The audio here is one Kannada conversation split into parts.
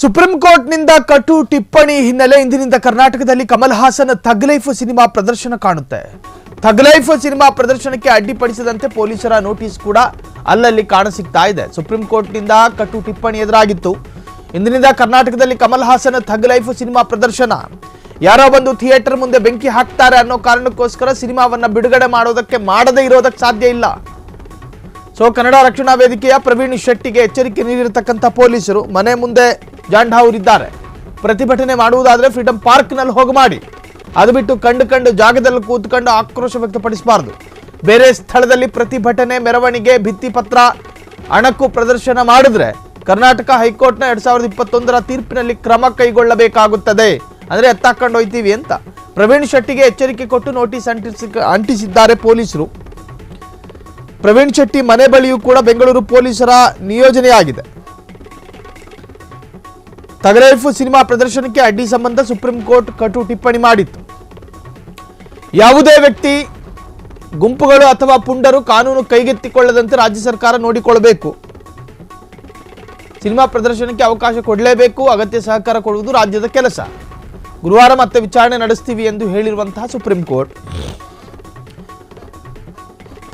ಸುಪ್ರೀಂ ಕೋರ್ಟ್ನಿಂದ ಕಟು ಟಿಪ್ಪಣಿ ಹಿನ್ನೆಲೆ ಇಂದಿನಿಂದ ಕರ್ನಾಟಕದಲ್ಲಿ ಕಮಲ್ ಹಾಸನ್ ಥಗ್ ಲೈಫ್ ಸಿನಿಮಾ ಪ್ರದರ್ಶನ ಕಾಣುತ್ತೆ. ಥಗ್ ಲೈಫ್ ಸಿನಿಮಾ ಪ್ರದರ್ಶನಕ್ಕೆ ಅಡ್ಡಿಪಡಿಸದಂತೆ ಪೊಲೀಸರ ನೋಟಿಸ್ ಕೂಡ ಅಲ್ಲಲ್ಲಿ ಕಾಣಸಿಗ್ತಾ ಇದೆ. ಸುಪ್ರೀಂ ಕೋರ್ಟ್ನಿಂದ ಕಟು ಟಿಪ್ಪಣಿ ಎದುರಾಗಿತ್ತು. ಇಂದಿನಿಂದ ಕರ್ನಾಟಕದಲ್ಲಿ ಕಮಲ್ ಹಾಸನ್ ಥಗ್ ಲೈಫ್ ಸಿನಿಮಾ ಪ್ರದರ್ಶನ. ಯಾರೋ ಬಂದು ಥಿಯೇಟರ್ ಮುಂದೆ ಬೆಂಕಿ ಹಾಕ್ತಾರೆ ಅನ್ನೋ ಕಾರಣಕ್ಕೋಸ್ಕರ ಸಿನಿಮಾವನ್ನ ಬಿಡುಗಡೆ ಮಾಡದೇ ಇರೋದಕ್ಕೆ ಸಾಧ್ಯ ಇಲ್ಲ. ಕನ್ನಡ ರಕ್ಷಣಾ ವೇದಿಕೆಯ ಪ್ರವೀಣ್ ಶೆಟ್ಟಿಗೆ ಎಚ್ಚರಿಕೆ ನೀಡಿರತಕ್ಕಂಥ ಪೊಲೀಸರು ಮನೆ ಮುಂದೆ ಜಾಂಡ ಹಾರಿದ್ದಾರೆ. ಪ್ರತಿಭಟನೆ ಮಾಡುವುದಾದ್ರೆ ಫ್ರೀಡಂ ಪಾರ್ಕ್ನಲ್ಲಿ ಹೋಗಿ ಮಾಡಿ, ಅದು ಬಿಟ್ಟು ಕಂಡು ಜಾಗದಲ್ಲಿ ಕೂತ್ಕೊಂಡು ಆಕ್ರೋಶ ವ್ಯಕ್ತಪಡಿಸಬಾರದು. ಬೇರೆ ಸ್ಥಳದಲ್ಲಿ ಪ್ರತಿಭಟನೆ, ಮೆರವಣಿಗೆ, ಭಿತ್ತಿಪತ್ರ, ಅಣಕು ಪ್ರದರ್ಶನ ಮಾಡಿದ್ರೆ ಕರ್ನಾಟಕ ಹೈಕೋರ್ಟ್ನ 2021ರ ತೀರ್ಪಿನಲ್ಲಿ ಕ್ರಮ ಕೈಗೊಳ್ಳಬೇಕಾಗುತ್ತದೆ. ಅಂದ್ರೆ ಎತ್ತಾಕೊಂಡು ಹೋಯ್ತೀವಿ ಅಂತ ಪ್ರವೀಣ್ ಶೆಟ್ಟಿಗೆ ಎಚ್ಚರಿಕೆ ಕೊಟ್ಟು ನೋಟಿಸ್ ಅಂಟಿಸಿದ್ದಾರೆ ಪೊಲೀಸರು. ಪ್ರವೀಣ್ ಶೆಟ್ಟಿ ಮನೆ ಬಳಿಯೂ ಕೂಡ ಬೆಂಗಳೂರು ಪೊಲೀಸರ ನಿಯೋಜನೆಯಾಗಿದೆ. ಥಗ್ ಲೈಫ್ ಸಿನಿಮಾ ಪ್ರದರ್ಶನಕ್ಕೆ ಅಡ್ಡಿ ಸಂಬಂಧ ಸುಪ್ರೀಂ ಕೋರ್ಟ್ ಕಟು ಟಿಪ್ಪಣಿ ಮಾಡಿತ್ತು. ಯಾವುದೇ ವ್ಯಕ್ತಿ, ಗುಂಪುಗಳು ಅಥವಾ ಪುಂಡರು ಕಾನೂನು ಕೈಗೆತ್ತಿಕೊಳ್ಳದಂತೆ ರಾಜ್ಯ ಸರ್ಕಾರ ನೋಡಿಕೊಳ್ಳಬೇಕು. ಸಿನಿಮಾ ಪ್ರದರ್ಶನಕ್ಕೆ ಅವಕಾಶ ಕೊಡಲೇಬೇಕು. ಅಗತ್ಯ ಸಹಕಾರ ಕೊಡುವುದು ರಾಜ್ಯದ ಕೆಲಸ. ಗುರುವಾರ ಮತ್ತೆ ವಿಚಾರಣೆ ನಡೆಸ್ತೀವಿ ಎಂದು ಹೇಳಿರುವಂತಹ ಸುಪ್ರೀಂ ಕೋರ್ಟ್,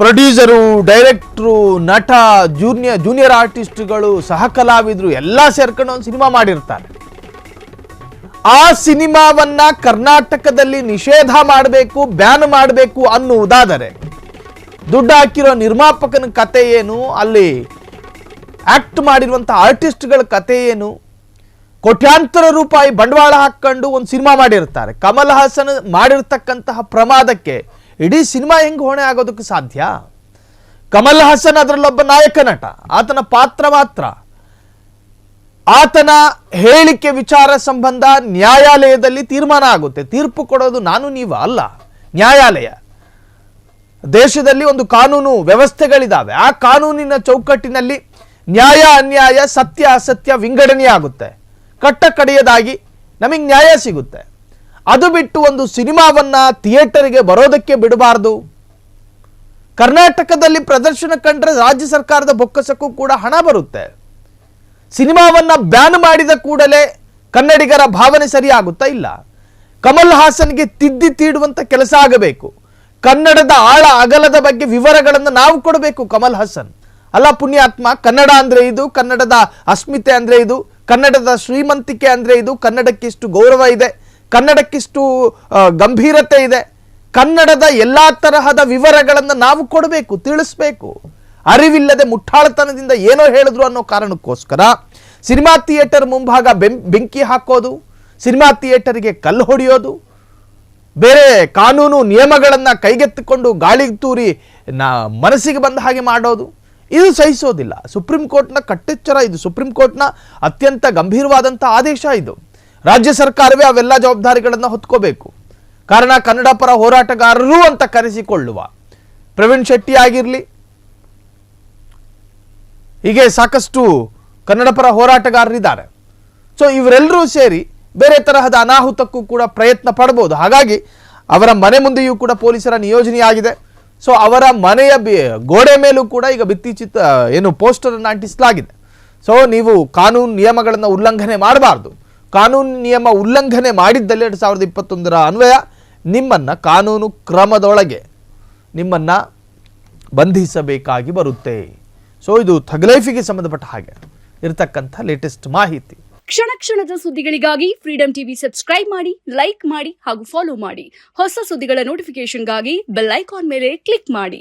ಪ್ರೊಡ್ಯೂಸರು, ಡೈರೆಕ್ಟ್ರು, ನಟ, ಜೂನಿಯರ್ ಆರ್ಟಿಸ್ಟ್ಗಳು, ಸಹ ಕಲಾವಿದರು ಎಲ್ಲ ಸೇರ್ಕೊಂಡು ಒಂದು ಸಿನಿಮಾ ಮಾಡಿರ್ತಾರೆ. ಆ ಸಿನಿಮಾವನ್ನ ಕರ್ನಾಟಕದಲ್ಲಿ ನಿಷೇಧ ಮಾಡಬೇಕು, ಬ್ಯಾನ್ ಮಾಡಬೇಕು ಅನ್ನುವುದಾದರೆ ದುಡ್ಡು ಹಾಕಿರೋ ನಿರ್ಮಾಪಕನ ಕತೆ ಏನು, ಅಲ್ಲಿ ಆಕ್ಟ್ ಮಾಡಿರುವಂತಹ ಆರ್ಟಿಸ್ಟ್ಗಳ ಕತೆ ಏನು, ಕೋಟ್ಯಾಂತರ ರೂಪಾಯಿ ಬಂಡವಾಳ ಹಾಕೊಂಡು ಒಂದು ಸಿನಿಮಾ ಮಾಡಿರ್ತಾರೆ. ಕಮಲ್ ಹಾಸನ್ ಮಾಡಿರ್ತಕ್ಕಂತಹ ಪ್ರಮಾದಕ್ಕೆ ಇಡೀ ಸಿನಿಮಾ ಹೆಂಗೆ ಹೊಣೆ ಆಗೋದಕ್ಕೆ ಸಾಧ್ಯ? ಕಮಲ್ ಹಾಸನ್ ಅದರಲ್ಲೊಬ್ಬ ನಾಯಕ ನಟ, ಆತನ ಪಾತ್ರ ಮಾತ್ರ. ಆತನ ಹೇಳಿಕೆ ವಿಚಾರ ಸಂಬಂಧ ನ್ಯಾಯಾಲಯದಲ್ಲಿ ತೀರ್ಮಾನ ಆಗುತ್ತೆ. ತೀರ್ಪು ಕೊಡೋದು ನಾನು ನೀವು ಅಲ್ಲ, ನ್ಯಾಯಾಲಯ. ದೇಶದಲ್ಲಿ ಒಂದು ಕಾನೂನು ವ್ಯವಸ್ಥೆಗಳಿದಾವೆ. ಆ ಕಾನೂನಿನ ಚೌಕಟ್ಟಿನಲ್ಲಿ ನ್ಯಾಯ ಅನ್ಯಾಯ, ಸತ್ಯ ಅಸತ್ಯ ವಿಂಗಡಣೆ ಆಗುತ್ತೆ. ಕಟ್ಟ ಕಡೆಯದಾಗಿ ನಮಗೆ ನ್ಯಾಯ ಸಿಗುತ್ತೆ. ಅದು ಬಿಟ್ಟು ಒಂದು ಸಿನಿಮಾವನ್ನ ಥಿಯೇಟರ್ಗೆ ಬರೋದಕ್ಕೆ ಬಿಡಬಾರದು. ಕರ್ನಾಟಕದಲ್ಲಿ ಪ್ರದರ್ಶನ ಕಂಡ್ರೆ ರಾಜ್ಯ ಸರ್ಕಾರದ ಬೊಕ್ಕಸಕ್ಕೂ ಕೂಡ ಹಣ ಬರುತ್ತೆ. ಸಿನಿಮಾವನ್ನ ಬ್ಯಾನ್ ಮಾಡಿದ ಕೂಡಲೇ ಕನ್ನಡಿಗರ ಭಾವನೆ ಸರಿಯಾಗುತ್ತಾ? ಇಲ್ಲ. ಕಮಲ್ ಹಾಸನ್ಗೆ ತಿದ್ದಿ ತೀಡುವಂತ ಕೆಲಸ ಆಗಬೇಕು. ಕನ್ನಡದ ಆಳ ಅಗಲದ ಬಗ್ಗೆ ವಿವರಗಳನ್ನು ನಾವು ಕೊಡಬೇಕು. ಕಮಲ್ ಹಾಸನ್ ಅಲ್ಲ ಪುಣ್ಯಾತ್ಮ. ಕನ್ನಡ ಅಂದ್ರೆ ಇದು, ಕನ್ನಡದ ಅಸ್ಮಿತೆ ಅಂದ್ರೆ ಇದು, ಕನ್ನಡದ ಶ್ರೀಮಂತಿಕೆ ಅಂದ್ರೆ ಇದು, ಕನ್ನಡಕ್ಕಿಷ್ಟು ಗೌರವ ಇದೆ, ಕನ್ನಡಕ್ಕಿಷ್ಟು ಗಂಭೀರತೆ ಇದೆ. ಕನ್ನಡದ ಎಲ್ಲಾ ತರಹದ ವಿವರಗಳನ್ನು ನಾವು ಕೊಡಬೇಕು, ತಿಳಿಸ್ಬೇಕು. ಅರಿವಿಲ್ಲದೆ ಮುಠಾಳತನದಿಂದ ಏನೋ ಹೇಳಿದ್ರು ಅನ್ನೋ ಕಾರಣಕ್ಕೋಸ್ಕರ ಸಿನಿಮಾ ಥಿಯೇಟರ್ ಮುಂಭಾಗ ಬೆಂಕಿ ಹಾಕೋದು, ಸಿನಿಮಾ ಥಿಯೇಟರ್ಗೆ ಕಲ್ಲು ಹೊಡೆಯೋದು, ಬೇರೆ ಕಾನೂನು ನಿಯಮಗಳನ್ನು ಕೈಗೆತ್ತಿಕೊಂಡು ಗಾಳಿಗೆ ತೂರಿ ಮನಸ್ಸಿಗೆ ಬಂದ ಹಾಗೆ ಮಾಡೋದು, ಇದು ಸಹಿಸೋದಿಲ್ಲ. ಸುಪ್ರೀಂ ಕೋರ್ಟ್ನ ಕಟ್ಟೆಚ್ಚರ ಇದು. ಸುಪ್ರೀಂ ಕೋರ್ಟ್ನ ಅತ್ಯಂತ ಗಂಭೀರವಾದಂಥ ಆದೇಶ ಇದು. ರಾಜ್ಯ ಸರ್ಕಾರವೇ ಅವೆಲ್ಲ ಜವಾಬ್ದಾರಿಗಳನ್ನು ಹೊತ್ಕೋಬೇಕು. ಕಾರಣ ಕನ್ನಡ ಪರ ಹೋರಾಟಗಾರರು ಅಂತ ಕರೆಸಿಕೊಳ್ಳುವ ಪ್ರವೀಣ್ ಶೆಟ್ಟಿ ಆಗಿರಲಿ, ಹೀಗೆ ಸಾಕಷ್ಟು ಕನ್ನಡ ಪರ ಹೋರಾಟಗಾರರಿದ್ದಾರೆ. ಇವರೆಲ್ಲರೂ ಸೇರಿ ಬೇರೆ ತರಹದ ಅನಾಹುತಕ್ಕೂ ಕೂಡ ಪ್ರಯತ್ನ ಪಡಬಹುದು. ಹಾಗಾಗಿ ಅವರ ಮನೆ ಮುಂದೆಯೂ ಕೂಡ ಪೊಲೀಸರ ನಿಯೋಜನೆಯಾಗಿದೆ. ಅವರ ಮನೆಯ ಗೋಡೆ ಮೇಲೂ ಕೂಡ ಈಗ ಪೋಸ್ಟರ್ ಅನ್ನು ಅಂಟಿಸಲಾಗಿದೆ. ನೀವು ಕಾನೂನು ನಿಯಮಗಳನ್ನು ಉಲ್ಲಂಘನೆ ಮಾಡಬಾರ್ದು. ಕಾನೂನು ನಿಯಮ ಉಲ್ಲಂಘನೆ ಮಾಡಿದ್ದಲ್ಲಿ 2021ರ ಅನ್ವಯ ನಿಮ್ಮನ್ನ ಕಾನೂನು ಕ್ರಮದೊಳಗೆ ನಿಮ್ಮನ್ನ ಬಂಧಿಸಬೇಕಾಗಿ ಬರುತ್ತೆ. ಇದು ಥಗ್ ಲೈಫಿಗೆ ಸಂಬಂಧಪಟ್ಟ ಹಾಗೆ ಇರತಕ್ಕಂಥ ಲೇಟೆಸ್ಟ್ ಮಾಹಿತಿ. ಕ್ಷಣ ಕ್ಷಣದ ಸುದ್ದಿಗಳಿಗಾಗಿ ಫ್ರೀಡಂ ಟಿವಿ ಸಬ್ಸ್ಕ್ರೈಬ್ ಮಾಡಿ, ಲೈಕ್ ಮಾಡಿ ಹಾಗೂ ಫಾಲೋ ಮಾಡಿ. ಹೊಸ ಸುದ್ದಿಗಳ ನೋಟಿಫಿಕೇಶನ್ಗಾಗಿ ಬೆಲ್ ಐಕಾನ್ ಮೇಲೆ ಕ್ಲಿಕ್ ಮಾಡಿ.